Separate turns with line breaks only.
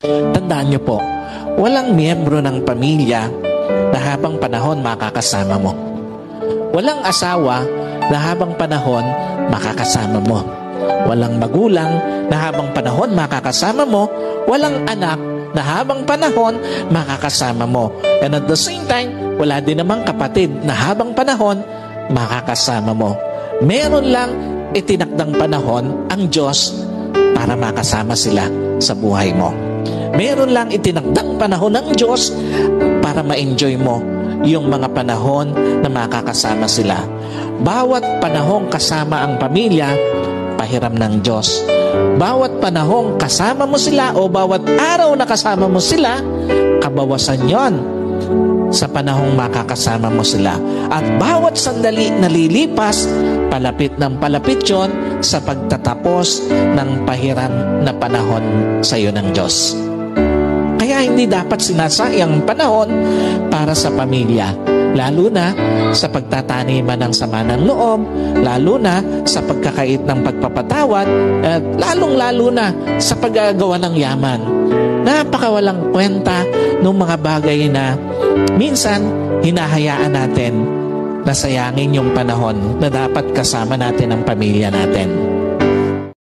Tandaan niyo po, walang miyembro ng pamilya na habang panahon makakasama mo. Walang asawa na habang panahon makakasama mo. Walang magulang na habang panahon makakasama mo. Walang anak na habang panahon makakasama mo. And at the same time, wala din namang kapatid na habang panahon makakasama mo. Meron lang itinakdang panahon ang Diyos para makasama sila sa buhay mo. Meron lang itinakdang panahon ng Diyos para ma-enjoy mo yung mga panahon na makakasama sila. Bawat panahong kasama ang pamilya, pahiram ng Diyos. Bawat panahong kasama mo sila o bawat araw na kasama mo sila, kabawasan yon sa panahong makakasama mo sila. At bawat sandali na lilipas, palapit ng palapit yon sa pagtatapos ng pahiram na panahon sa iyo ng Diyos. Kaya hindi dapat sinasayang panahon para sa pamilya, lalo na sa pagtataniman ng sama ng loob, lalo na sa pagkakait ng pagpapatawad, at lalong-lalo na sa paggagawa ng yaman. Napakawalang kwenta ng mga bagay na minsan hinahayaan natin na sayangin yung panahon na dapat kasama natin ang pamilya natin.